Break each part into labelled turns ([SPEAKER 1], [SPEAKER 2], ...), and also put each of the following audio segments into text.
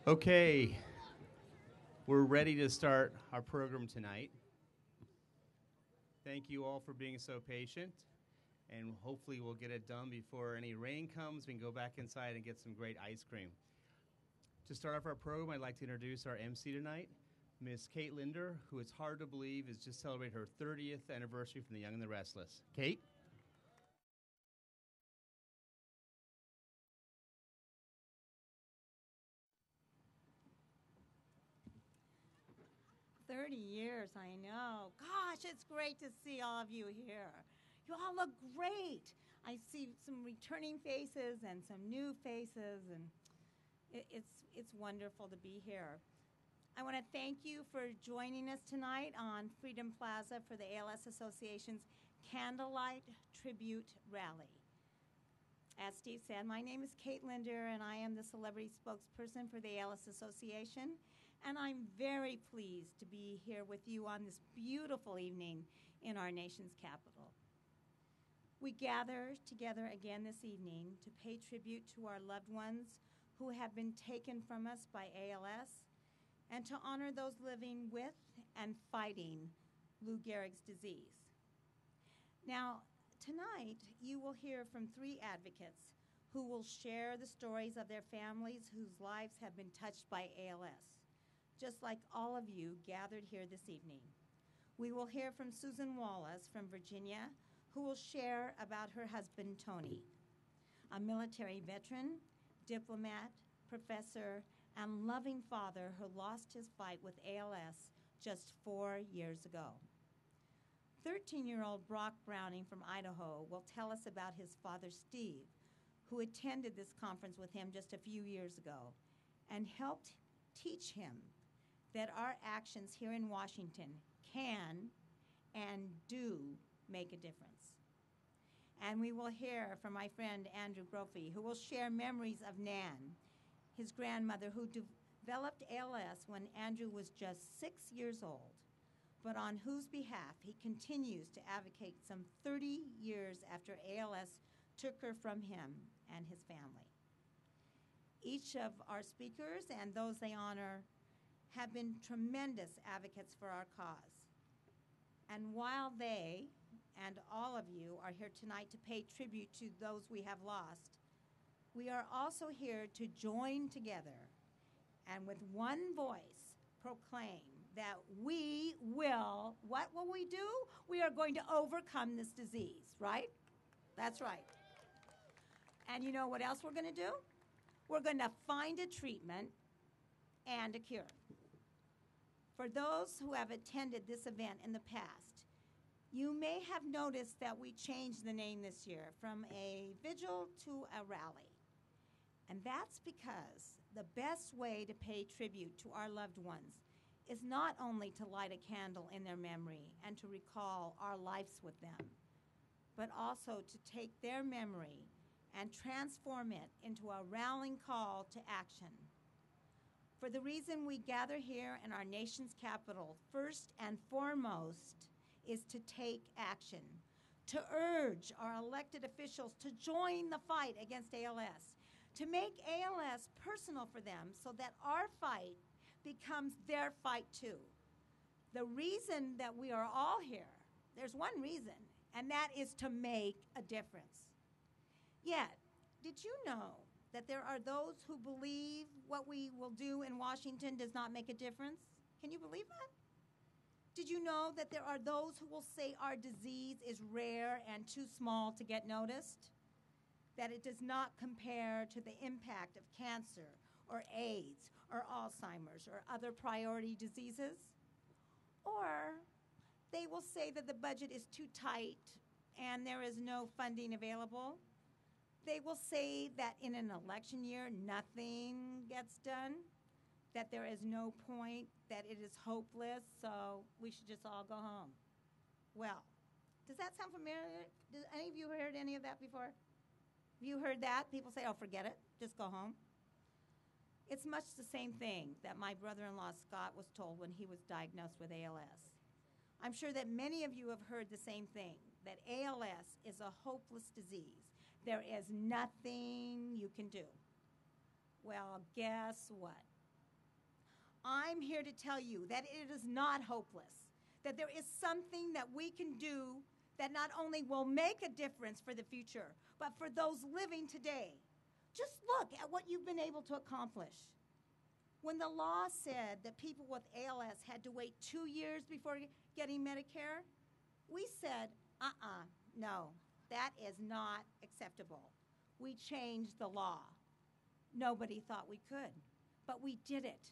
[SPEAKER 1] Okay, we're ready to start our program tonight. Thank you all for being so patient, and hopefully we'll get it done before any rain comes. We can go back inside and get some great ice cream. To start off our program, I'd like to introduce our MC tonight, Miss Kate Linder, who it's hard to believe is just celebrating her 30th anniversary from The Young and the Restless. Kate?
[SPEAKER 2] 30 years, I know. Gosh, it's great to see all of you here. You all look great. I see some returning faces and some new faces, and it's wonderful to be here. I want to thank you for joining us tonight on Freedom Plaza for the ALS Association's Candlelight Tribute Rally. As Steve said, my name is Kate Linder, and I am the celebrity spokesperson for the ALS Association. And I'm very pleased to be here with you on this beautiful evening in our nation's capital. We gather together again this evening to pay tribute to our loved ones who have been taken from us by ALS and to honor those living with and fighting Lou Gehrig's disease. Now, tonight, you will hear from 3 advocates who will share the stories of their families whose lives have been touched by ALS. Just like all of you gathered here this evening. We will hear from Susan Wallace from Virginia, who will share about her husband, Tony, a military veteran, diplomat, professor, and loving father who lost his fight with ALS just 4 years ago. 13-year-old Brock Browning from Idaho will tell us about his father, Steve, who attended this conference with him just a few years ago and helped teach him that our actions here in Washington can and do make a difference. And we will hear from my friend Andrew Brophy, who will share memories of Nan, his grandmother who developed ALS when Andrew was just 6 years old, but on whose behalf he continues to advocate some 30 years after ALS took her from him and his family. Each of our speakers and those they honor have been tremendous advocates for our cause. And while they and all of you are here tonight to pay tribute to those we have lost, we are also here to join together and with one voice proclaim that we will, what will we do? We are going to overcome this disease, right? That's right. And you know what else we're going to do? We're going to find a treatment and a cure. For those who have attended this event in the past, you may have noticed that we changed the name this year from a vigil to a rally. And that's because the best way to pay tribute to our loved ones is not only to light a candle in their memory and to recall our lives with them, but also to take their memory and transform it into a rallying call to action. For the reason we gather here in our nation's capital, first and foremost, is to take action, to urge our elected officials to join the fight against ALS, to make ALS personal for them so that our fight becomes their fight too. The reason that we are all here, there's one reason, and that is to make a difference. Yet, did you know that there are those who believe what we will do in Washington does not make a difference? Can you believe that? Did you know that there are those who will say our disease is rare and too small to get noticed? That it does not compare to the impact of cancer or AIDS or Alzheimer's or other priority diseases? Or they will say that the budget is too tight and there is no funding available? They will say that in an election year, nothing gets done, that there is no point, that it is hopeless, so we should just all go home. Well, does that sound familiar? Does any of you heard any of that before? Have you heard that? People say, oh, forget it, just go home. It's much the same thing that my brother-in-law Scott was told when he was diagnosed with ALS. I'm sure that many of you have heard the same thing, that ALS is a hopeless disease. There is nothing you can do. Well, guess what? I'm here to tell you that it is not hopeless, that there is something that we can do that not only will make a difference for the future, but for those living today. Just look at what you've been able to accomplish. When the law said that people with ALS had to wait 2 years before getting Medicare, we said, no, that is not acceptable. We changed the law. Nobody thought we could, but we did it.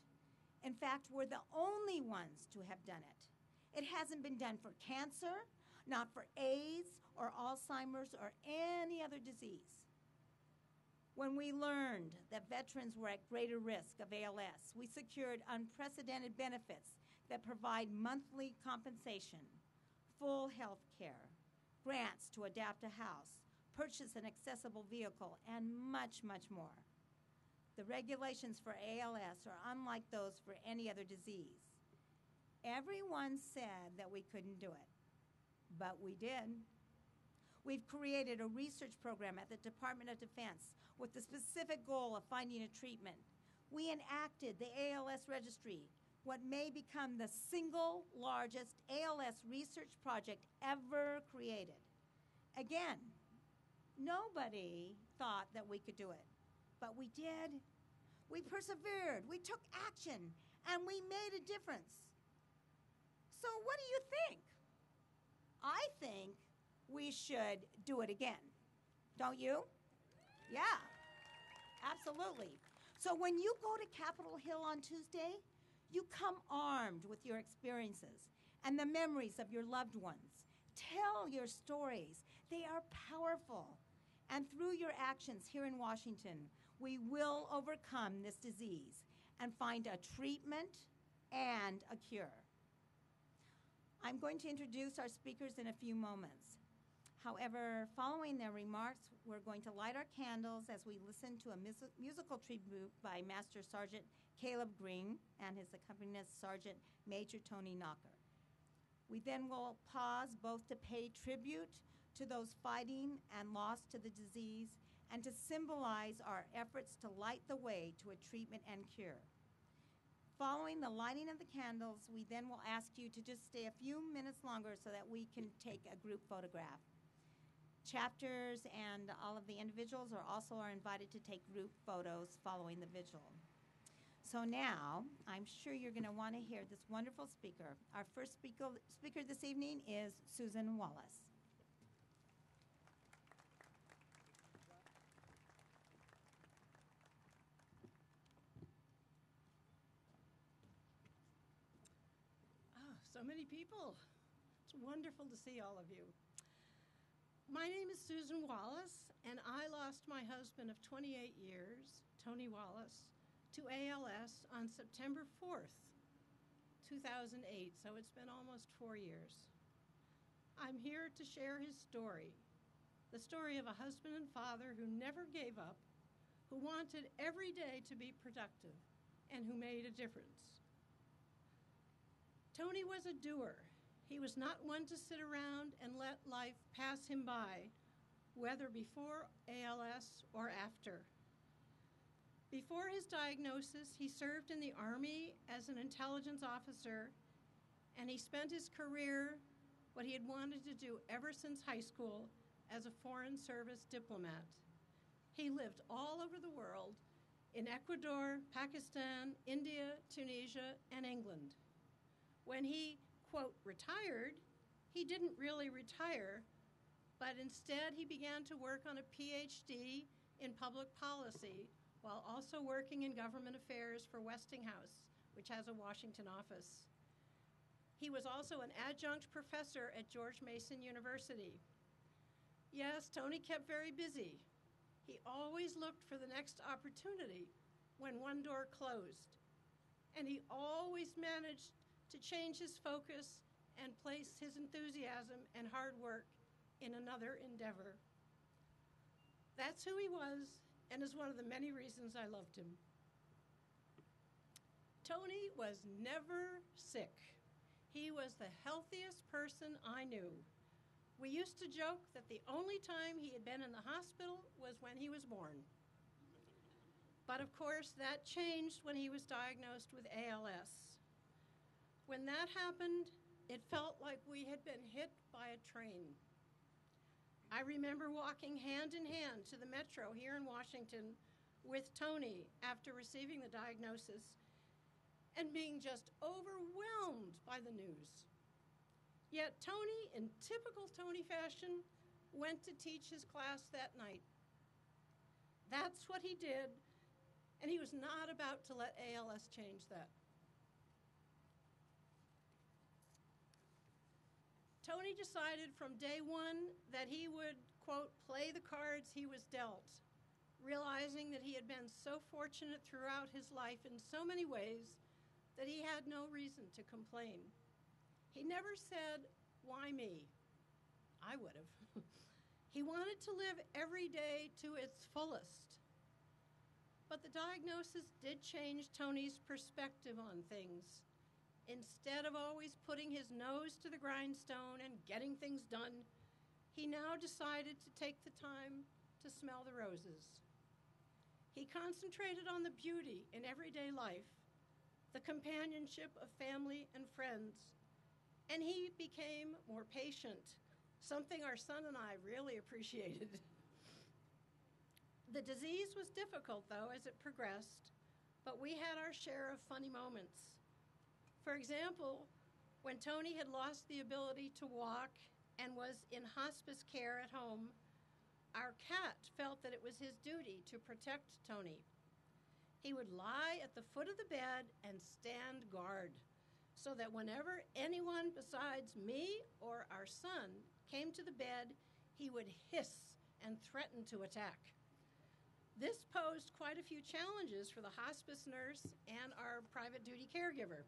[SPEAKER 2] In fact, we're the only ones to have done it. It hasn't been done for cancer, not for AIDS or Alzheimer's or any other disease. When we learned that veterans were at greater risk of ALS, we secured unprecedented benefits that provide monthly compensation, full health care, grants to adapt a house, purchase an accessible vehicle, and much, much more. The regulations for ALS are unlike those for any other disease. Everyone said that we couldn't do it, but we did. We've created a research program at the Department of Defense with the specific goal of finding a treatment. We enacted the ALS registry, what may become the single largest ALS research project ever created. Again, nobody thought that we could do it, but we did. We persevered, we took action, and we made a difference. So what do you think? I think we should do it again. Don't you? Yeah, absolutely. So when you go to Capitol Hill on Tuesday, you come armed with your experiences and the memories of your loved ones. Tell your stories. They are powerful. And through your actions here in Washington, we will overcome this disease and find a treatment and a cure. I'm going to introduce our speakers in a few moments. However, following their remarks, we're going to light our candles as we listen to a musical tribute by Master Sergeant Caleb Green and his accompanist Sergeant Major Tony Knocker. We then will pause both to pay tribute to those fighting and lost to the disease and to symbolize our efforts to light the way to a treatment and cure. Following the lighting of the candles, we then will ask you to just stay a few minutes longer so that we can take a group photograph. Chapters and all of the individuals are invited to take group photos following the vigil. So now, I'm sure you're going to want to hear this wonderful speaker. Our first speaker this evening is Susan Wallace.
[SPEAKER 3] So many people. It's wonderful to see all of you. My name is Susan Wallace, and I lost my husband of 28 years, Tony Wallace, to ALS on September 4th, 2008, so it's been almost 4 years. I'm here to share his story, the story of a husband and father who never gave up, who wanted every day to be productive, and who made a difference. Tony was a doer. He was not one to sit around and let life pass him by, whether before ALS or after. Before his diagnosis, he served in the Army as an intelligence officer, and he spent his career, what he had wanted to do ever since high school, as a foreign service diplomat. He lived all over the world, in Ecuador, Pakistan, India, Tunisia, and England. When he, quote, retired, he didn't really retire, but instead he began to work on a PhD in public policy while also working in government affairs for Westinghouse, which has a Washington office. He was also an adjunct professor at George Mason University. Yes, Tony kept very busy. He always looked for the next opportunity when one door closed, and he always managed to change his focus and place his enthusiasm and hard work in another endeavor. That's who he was, and is one of the many reasons I loved him. Tony was never sick. He was the healthiest person I knew. We used to joke that the only time he had been in the hospital was when he was born. But of course, that changed when he was diagnosed with ALS. When that happened, it felt like we had been hit by a train. I remember walking hand in hand to the Metro here in Washington with Tony after receiving the diagnosis and being just overwhelmed by the news. Yet Tony, in typical Tony fashion, went to teach his class that night. That's what he did, and he was not about to let ALS change that. Tony decided from day one that he would, quote, play the cards he was dealt, realizing that he had been so fortunate throughout his life in so many ways that he had no reason to complain. He never said, "Why me?" I would have. He wanted to live every day to its fullest. But the diagnosis did change Tony's perspective on things. Instead of always putting his nose to the grindstone and getting things done, he now decided to take the time to smell the roses. He concentrated on the beauty in everyday life, the companionship of family and friends, and he became more patient, something our son and I really appreciated. The disease was difficult, though, as it progressed, but we had our share of funny moments. For example, when Tony had lost the ability to walk and was in hospice care at home, our cat felt that it was his duty to protect Tony. He would lie at the foot of the bed and stand guard, so that whenever anyone besides me or our son came to the bed, he would hiss and threaten to attack. This posed quite a few challenges for the hospice nurse and our private duty caregiver.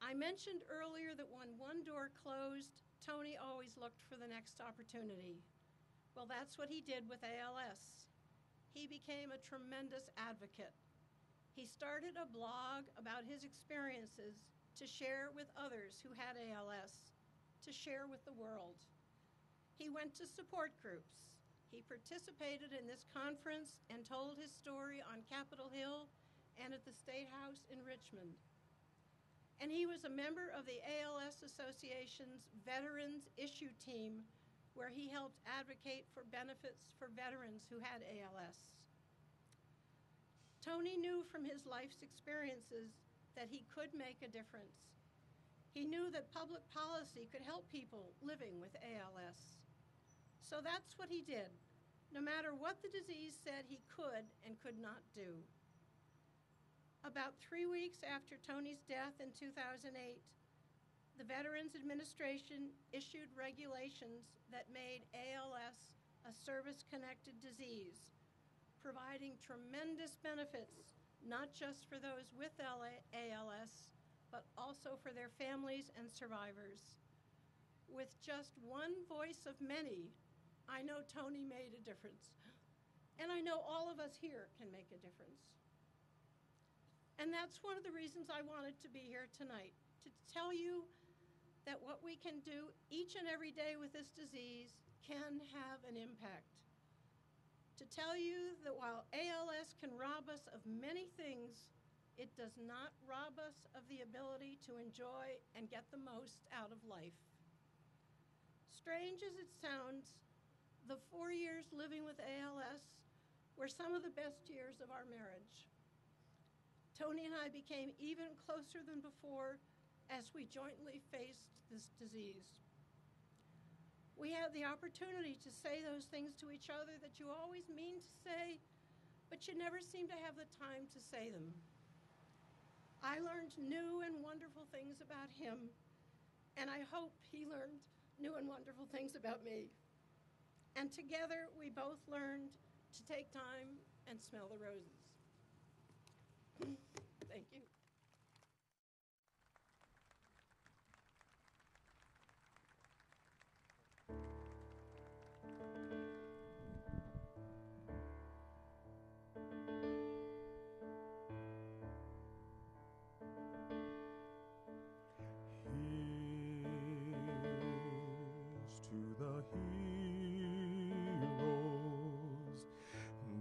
[SPEAKER 3] I mentioned earlier that when one door closed, Tony always looked for the next opportunity. Well, that's what he did with ALS. He became a tremendous advocate. He started a blog about his experiences to share with others who had ALS, to share with the world. He went to support groups. He participated in this conference and told his story on Capitol Hill and at the State House in Richmond. And he was a member of the ALS Association's Veterans Issue Team, where he helped advocate for benefits for veterans who had ALS. Tony knew from his life's experiences that he could make a difference. He knew that public policy could help people living with ALS. So that's what he did, no matter what the disease said he could and could not do. About 3 weeks after Tony's death in 2008, the Veterans Administration issued regulations that made ALS a service-connected disease, providing tremendous benefits, not just for those with ALS, but also for their families and survivors. With just one voice of many, I know Tony made a difference, and I know all of us here can make a difference. And that's one of the reasons I wanted to be here tonight, to tell you that what we can do each and every day with this disease can have an impact. To tell you that while ALS can rob us of many things, it does not rob us of the ability to enjoy and get the most out of life. Strange as it sounds, the 4 years living with ALS were some of the best years of our marriage. Tony and I became even closer than before as we jointly faced this disease. We had the opportunity to say those things to each other that you always mean to say, but you never seem to have the time to say them. I learned new and wonderful things about him, and I hope he learned new and wonderful things about me. And together, we both learned to take time and smell the roses. Thank you.
[SPEAKER 4] Here's to the heroes,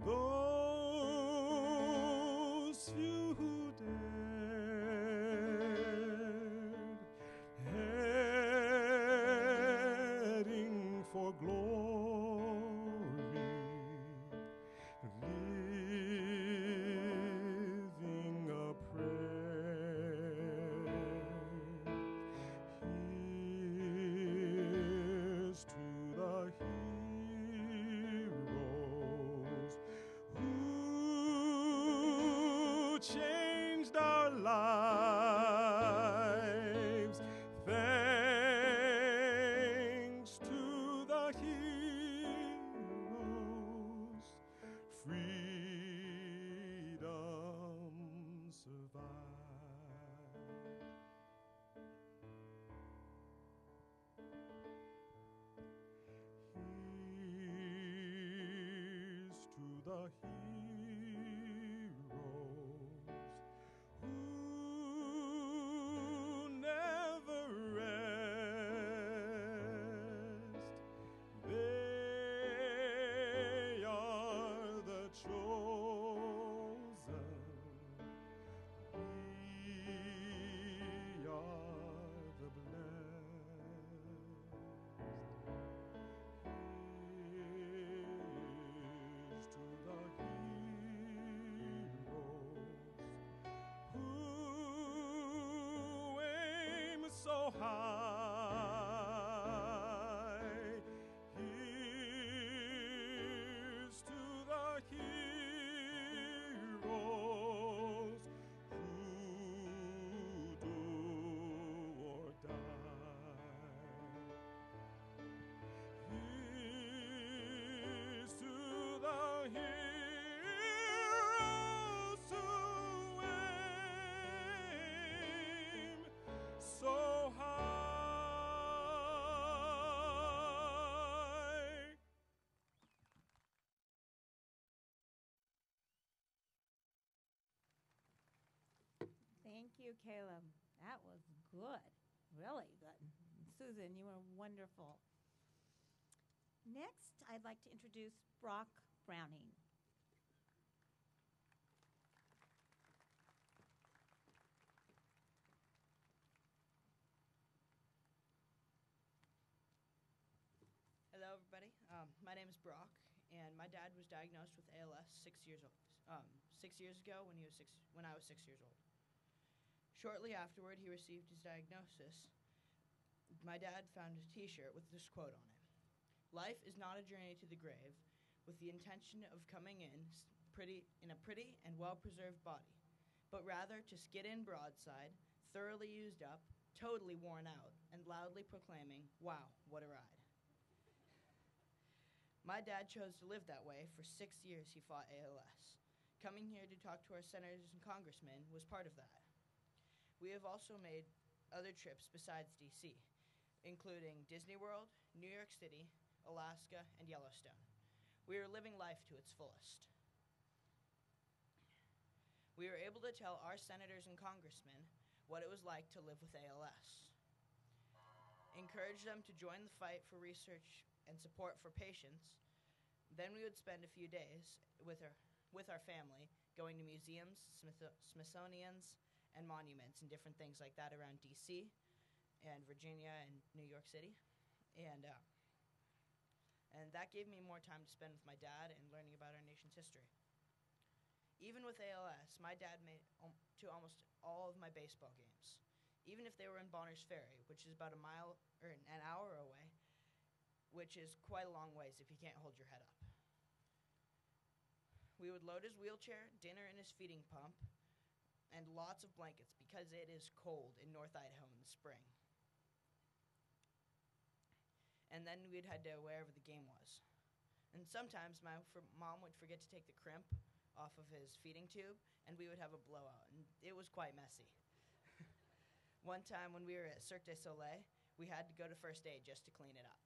[SPEAKER 4] those the heroes who never rest. They are the chosen. We are the blessed. Here's to the heroes who aim so high. Here's to the heroes who do or die. Here's to the heroes who aim so high.
[SPEAKER 2] Thank you, Caleb. That was good. Really good. Susan, you were wonderful. Next, I'd like to introduce Brock Browning.
[SPEAKER 5] Hello, everybody. My name is Brock, and my dad was diagnosed with ALS 6 years old. 6 years ago, when I was 6 years old. Shortly afterward, he received his diagnosis. My dad found a T-shirt with this quote on it: "Life is not a journey to the grave, with the intention of coming in a pretty and well-preserved body, but rather to skid in broadside, thoroughly used up, totally worn out, and loudly proclaiming, 'Wow, what a ride.'" My dad chose to live that way. For 6 years, he fought ALS. Coming here to talk to our senators and congressmen was part of that. We have also made other trips besides D.C., including Disney World, New York City, Alaska, and Yellowstone. We are living life to its fullest. We were able to tell our senators and congressmen what it was like to live with ALS. Encourage them to join the fight for research and support for patients. Then we would spend a few days with our family going to museums, Smithsonian's, and monuments and different things like that around D.C. and Virginia and New York City. And that gave me more time to spend with my dad and learning about our nation's history. Even with ALS, my dad made to almost all of my baseball games, even if they were in Bonners Ferry, which is about a mile or an hour away, which is quite a long ways if you can't hold your head up. We would load his wheelchair, dinner in his feeding pump, and lots of blankets because it is cold in North Idaho in the spring. And then we'd head to wherever the game was. And sometimes my mom would forget to take the crimp off of his feeding tube, and we would have a blowout, and it was quite messy. One time when we were at Cirque du Soleil, we had to go to first aid just to clean it up.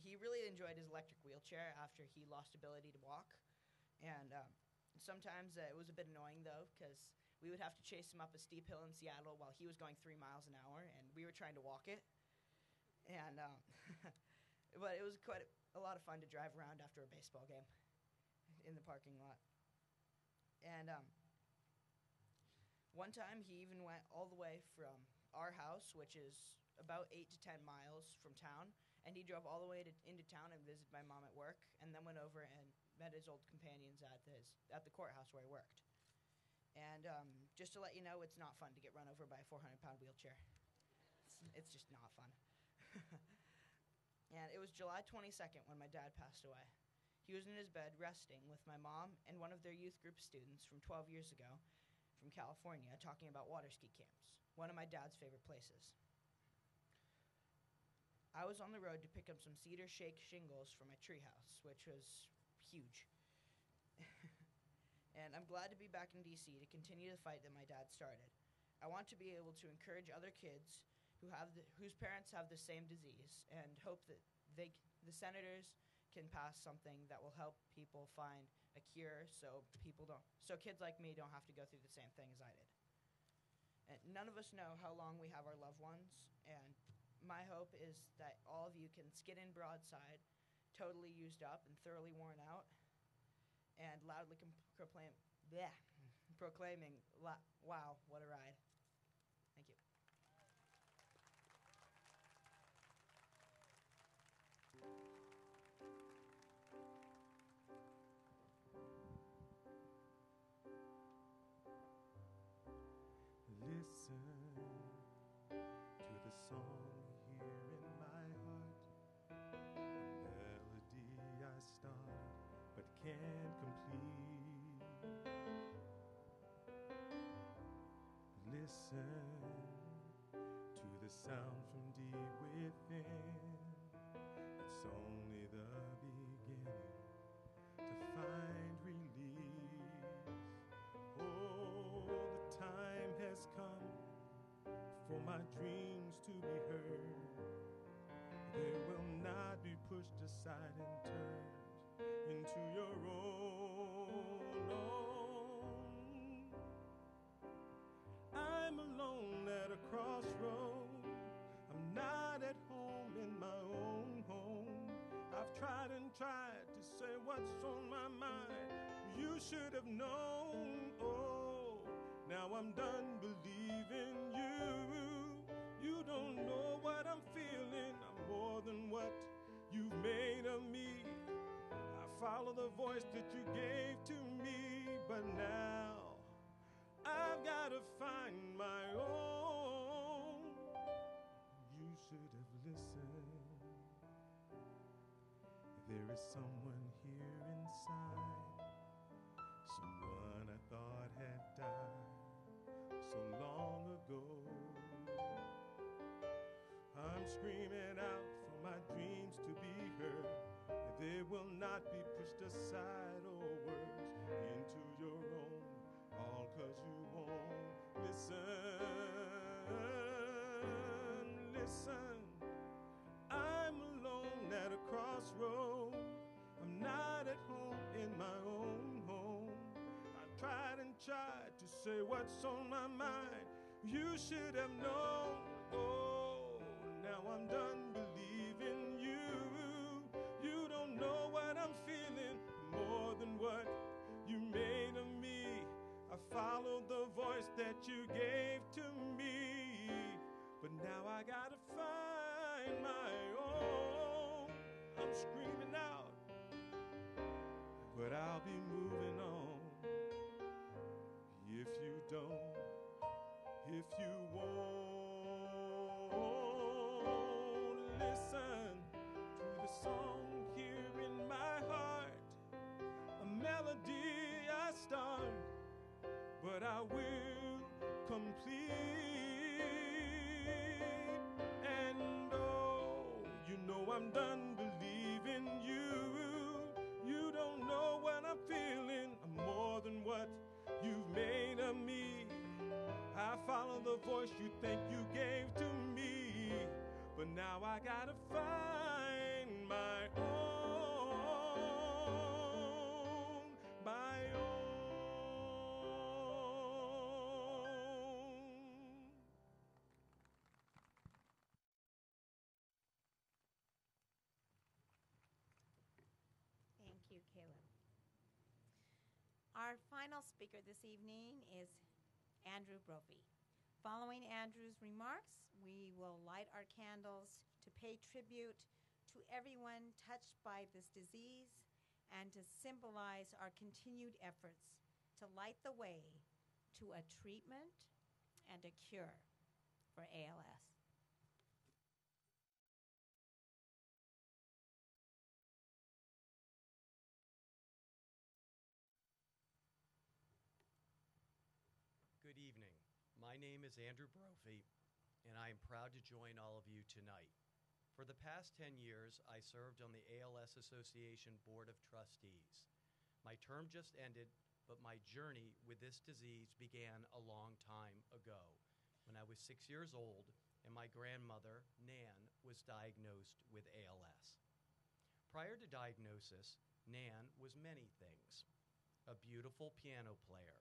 [SPEAKER 5] He really enjoyed his electric wheelchair after he lost ability to walk, and sometimes it was a bit annoying, though, because we would have to chase him up a steep hill in Seattle while he was going 3 miles an hour, and we were trying to walk it. And but it was quite a lot of fun to drive around after a baseball game in the parking lot. And one time he even went all the way from our house, which is about 8 to 10 miles from town, and he drove all the way into town and visited my mom at work, and then went over and met his old companions at the courthouse where he worked. And just to let you know, it's not fun to get run over by a 400-pound wheelchair. It's just not fun. And it was July 22nd when my dad passed away. He was in his bed resting with my mom and one of their youth group students from 12 years ago from California talking about water ski camps, one of my dad's favorite places. I was on the road to pick up some cedar shake shingles for my treehouse, which was huge. And I'm glad to be back in D.C. to continue the fight that my dad started. I want to be able to encourage other kids whose parents have the same disease, and hope that the senators can pass something that will help people find a cure, so kids like me don't have to go through the same thing as I did. And none of us know how long we have our loved ones, and my hope is that all of you can skid in broadside, totally used up and thoroughly worn out, and loudly proclaiming, wow, what a ride. Thank you.
[SPEAKER 4] Listen to the song here in my heart, a melody I start but can't complete. Listen to the sound from deep within. It's only the beginning to find release. Oh, the time has come for my dreams to be heard. They will not be pushed aside and turned into your own. I'm alone at a crossroad. I'm not at home in my own home. I've tried and tried to say what's on my mind. You should have known. Oh, now I'm done believing you. You don't know what I'm feeling. I'm more than what you've made of me. I follow the voice that you gave to me, but now I've got to find my own. You should have listened. There is someone here inside, someone I thought had died so long ago. I'm screaming out for my dreams to be heard. They will not be pushed aside or worse into your own, all 'cause you won't listen. Listen, I'm alone at a crossroad. I'm not at home in my own home. I tried and tried to say what's on my mind. You should have known. Oh, now I'm done believing you. You don't know what I'm feeling, more than what you made of me. I followed the voice that you gave to me, but now I gotta find my own. I'm screaming out, but I'll be moving on. If you don't, if you won't listen to the song here in my heart, a melody I start, but I will complete. And oh, you know I'm done believing you. You don't know what I'm feeling. I'm more than what you've made of me. I follow the voice you think you gave to me, but now I gotta find my own, my own.
[SPEAKER 2] Thank you, Caleb. Our final speaker this evening is Andrew Brophy. Following Andrew's remarks, we will light our candles to pay tribute to everyone touched by this disease and to symbolize our continued efforts to light the way to a treatment and a cure for ALS.
[SPEAKER 6] Good evening. My name is Andrew Brophy, and I am proud to join all of you tonight. For the past 10 years, I served on the ALS Association Board of Trustees. My term just ended, but my journey with this disease began a long time ago. When I was 6 years old, and my grandmother, Nan, was diagnosed with ALS. Prior to diagnosis, Nan was many things: a beautiful piano player,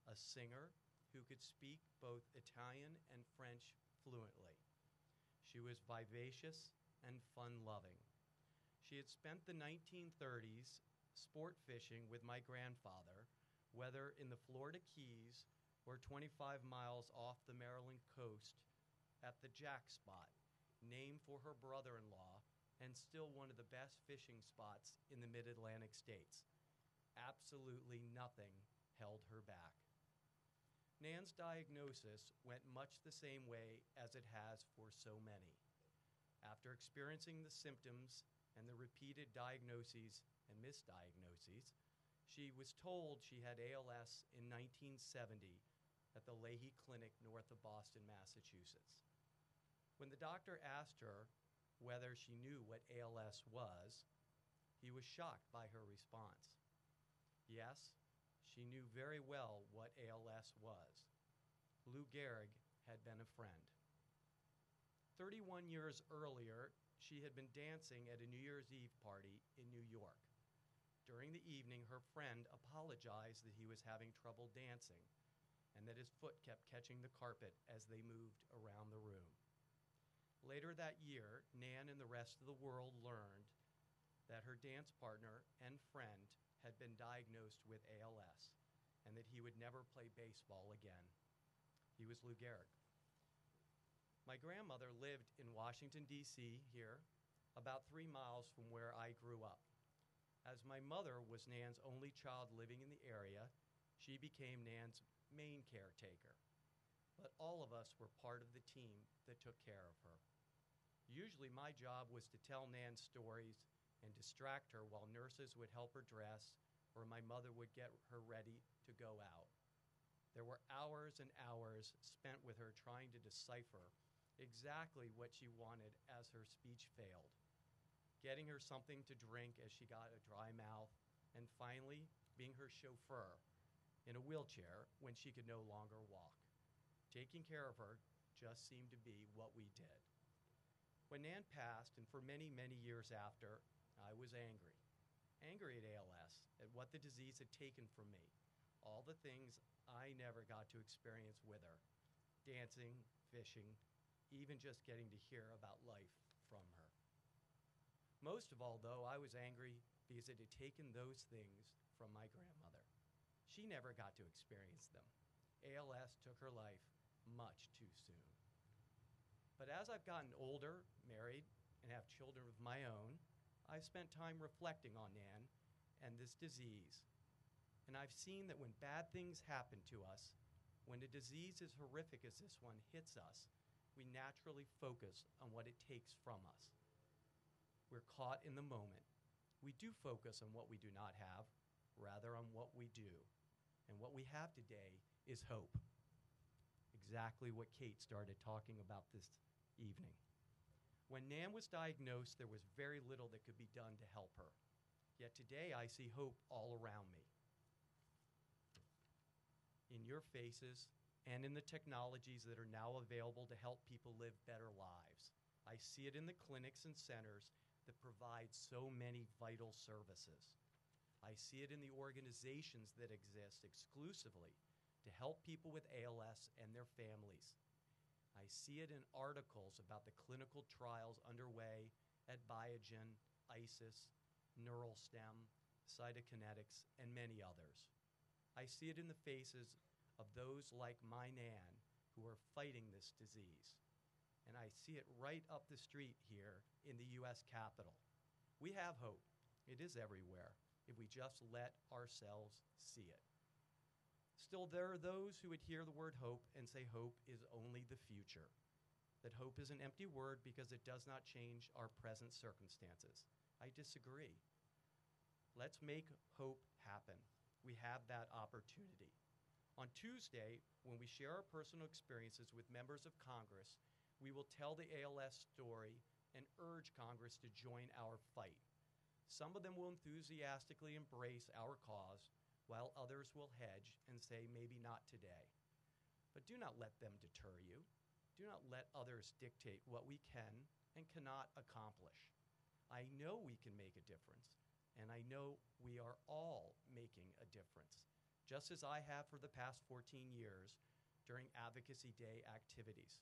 [SPEAKER 6] a singer who could speak both Italian and French fluently. She was vivacious and fun-loving. She had spent the 1930s sport fishing with my grandfather, whether in the Florida Keys or 25 miles off the Maryland coast at the Jack Spot, named for her brother-in-law and still one of the best fishing spots in the mid-Atlantic states. Absolutely nothing held her back. Nan's diagnosis went much the same way as it has for so many. After experiencing the symptoms and the repeated diagnoses and misdiagnoses, she was told she had ALS in 1970 at the Leahy Clinic north of Boston, Massachusetts. When the doctor asked her whether she knew what ALS was, he was shocked by her response. Yes, she knew very well what ALS was. Lou Gehrig had been a friend. 31 years earlier, she had been dancing at a New Year's Eve party in New York. During the evening, her friend apologized that he was having trouble dancing and that his foot kept catching the carpet as they moved around the room. Later that year, Nan and the rest of the world learned that her dance partner and friend had been diagnosed with ALS and that he would never play baseball again. He was Lou Gehrig. My grandmother lived in Washington, D.C. here, about 3 miles from where I grew up. As my mother was Nan's only child living in the area, she became Nan's main caretaker. But all of us were part of the team that took care of her. Usually my job was to tell Nan stories and distract her while nurses would help her dress or my mother would get her ready to go out. There were hours and hours spent with her trying to decipher exactly what she wanted as her speech failed, getting her something to drink as she got a dry mouth, and finally being her chauffeur in a wheelchair when she could no longer walk. Taking care of her just seemed to be what we did. When Nan passed, and for many, many years after, I was angry. Angry at ALS, at what the disease had taken from me, all the things I never got to experience with her, dancing, fishing, even just getting to hear about life from her. Most of all, though, I was angry because it had taken those things from my grandmother. She never got to experience them. ALS took her life much too soon. But as I've gotten older, married, and have children of my own, I've spent time reflecting on Nan and this disease. And I've seen that when bad things happen to us, when a disease as horrific as this one hits us, we naturally focus on what it takes from us. We're caught in the moment. We do focus on what we do not have, rather on what we do. And what we have today is hope. Exactly what Kate started talking about this evening. When Nan was diagnosed, there was very little that could be done to help her. Yet today I see hope all around me. In your faces and in the technologies that are now available to help people live better lives. I see it in the clinics and centers that provide so many vital services. I see it in the organizations that exist exclusively to help people with ALS and their families. I see it in articles about the clinical trials underway at Biogen, ISIS, Neuralstem, Cytokinetics, and many others. I see it in the faces of those like my Nan who are fighting this disease. And I see it right up the street here in the U.S. Capitol. We have hope. It is everywhere if we just let ourselves see it. Still, there are those who would hear the word hope and say hope is only the future, that hope is an empty word because it does not change our present circumstances. I disagree. Let's make hope happen. We have that opportunity. On Tuesday, when we share our personal experiences with members of Congress, we will tell the ALS story and urge Congress to join our fight. Some of them will enthusiastically embrace our cause, while others will hedge and say maybe not today. But do not let them deter you. do not let others dictate what we can and cannot accomplish. I know we can make a difference, and I know we are all making a difference, just as I have for the past 14 years during Advocacy Day activities.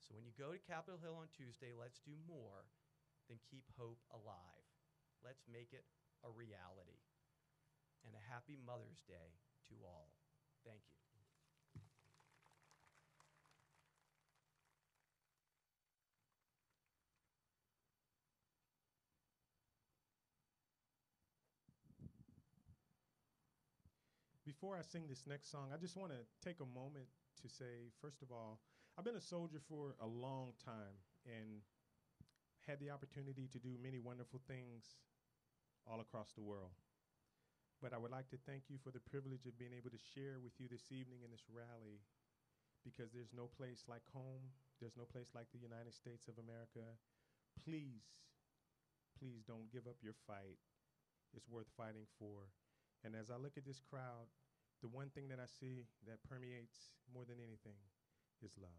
[SPEAKER 6] So when you go to Capitol Hill on Tuesday, let's do more than keep hope alive. Let's make it a reality. And a happy Mother's Day to all. Thank you.
[SPEAKER 4] Before I sing this next song, I just want to take a moment to say, first of all, I've been a soldier for a long time and had the opportunity to do many wonderful things all across the world. But I would like to thank you for the privilege of being able to share with you this evening in this rally, because there's no place like home. There's no place like the United States of America. Please, please don't give up your fight. It's worth fighting for. And as I look at this crowd, the one thing that I see that permeates more than anything is love.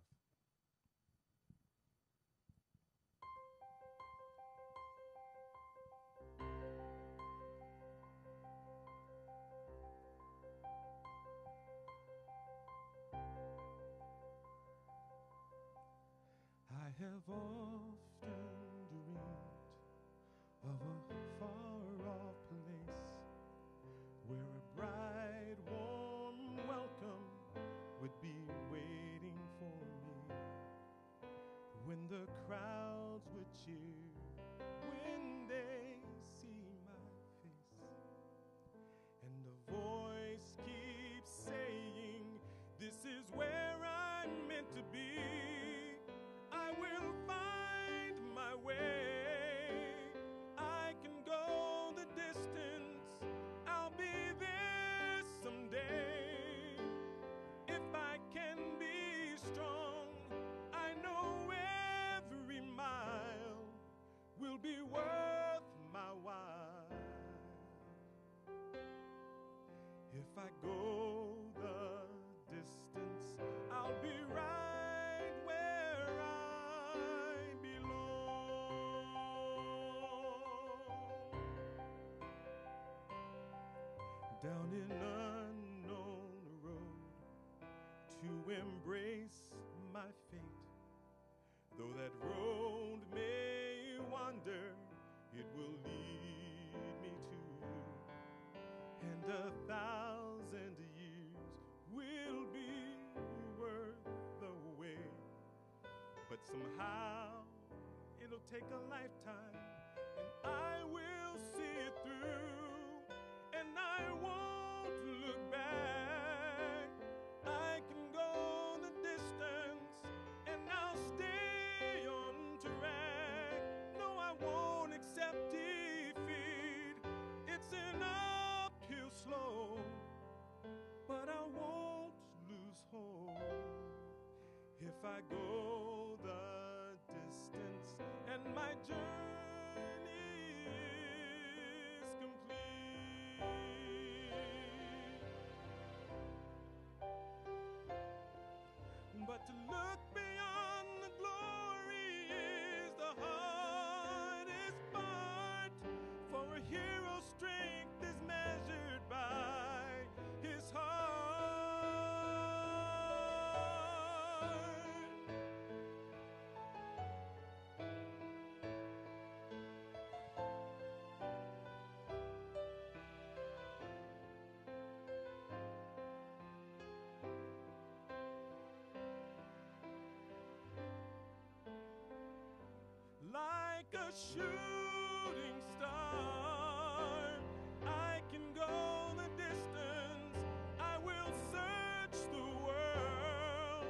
[SPEAKER 4] I have often dreamed of a far-off place where a bright, warm welcome would be waiting for me, when the crowds would cheer when they see my face, and the voice keeps saying, this is where I'm meant to be. I will find my way. I can go the distance. I'll be there someday. If I can be strong, I know every mile will be worth my while. If I go the distance, I'll be right where I belong. Down an unknown road to embrace my fate. Though that road may wander, it will lead me to you. And 1,000 years will be worth the wait. But somehow it'll take a lifetime, and I will see it through, and I won't look back. I can go the distance, and I'll stay on track. No, I won't accept defeat. It's an uphill slope, but I won't lose hope. If I go the distance and my journey is complete. But to look beyond the glory is the hardest part, for a hero's strength is measured by his heart. Like a shooting star, I can go the distance. I will search the world.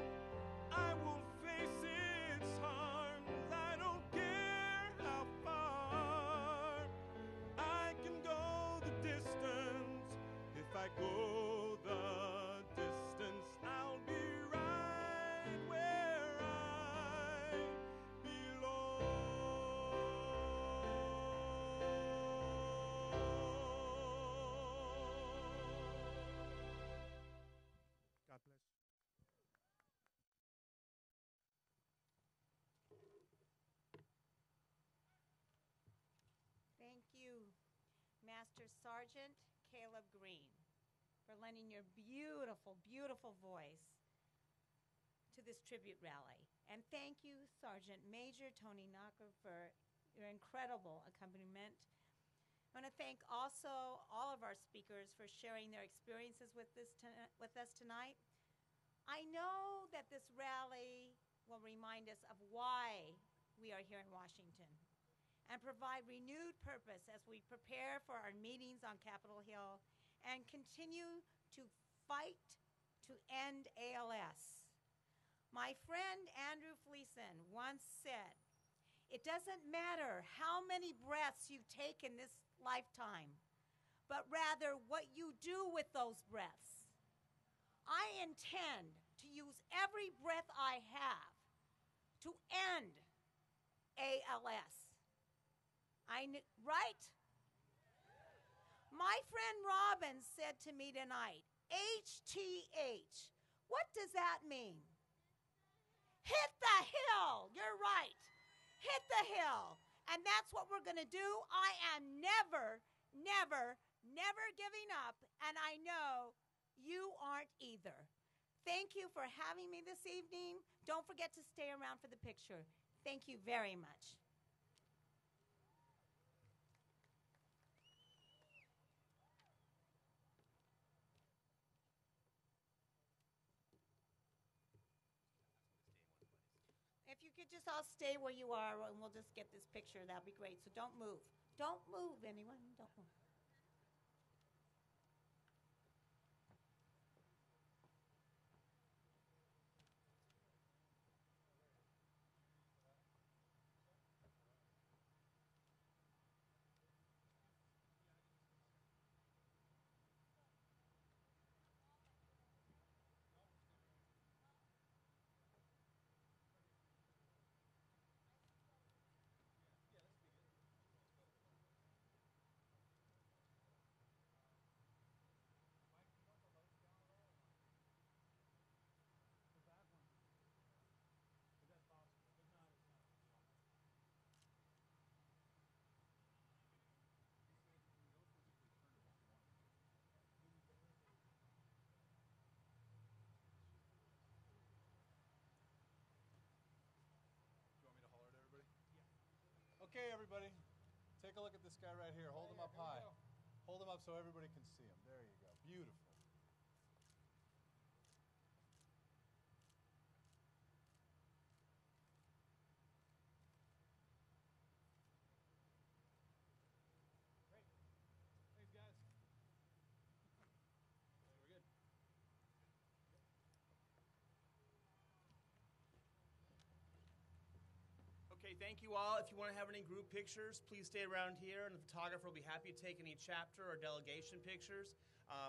[SPEAKER 4] I will face its harms. I don't care how far. I can go the distance. If I go the distance, I'll be right where I belong.
[SPEAKER 2] Master Sergeant Caleb Green, for lending your beautiful, beautiful voice to this tribute rally. And thank you, Sergeant Major Tony Knocker, for your incredible accompaniment. I want to thank also all of our speakers for sharing their experiences with us tonight. I know that this rally will remind us of why we are here in Washington and provide renewed purpose as we prepare for our meetings on Capitol Hill and continue to fight to end ALS. My friend Andrew Fleeson once said, "It doesn't matter how many breaths you take in this lifetime, but rather what you do with those breaths." I intend to use every breath I have to end ALS. Right? My friend Robin said to me tonight, HTH. What does that mean? Hit the hill. You're right. Hit the hill. And that's what we're going to do. I am never, never, never giving up, and I know you aren't either. Thank you for having me this evening. Don't forget to stay around for the picture. Thank you very much. If you could just all stay where you are and we'll just get this picture, that'd be great. So don't move. Don't move, anyone. Don't move.
[SPEAKER 7] Okay, everybody, take a look at this guy right here. Hold him up high. Hold him up so everybody can see him. There you go. Beautiful. Great. Thanks, guys. We're good.
[SPEAKER 1] Okay, thank you all. If you want to have any group pictures, please stay around here, and the photographer will be happy to take any chapter or delegation pictures.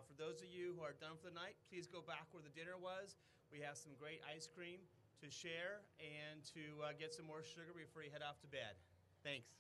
[SPEAKER 1] For those of you who are done for the night, please go back where the dinner was. We have some great ice cream to share and to get some more sugar before you head off to bed. Thanks.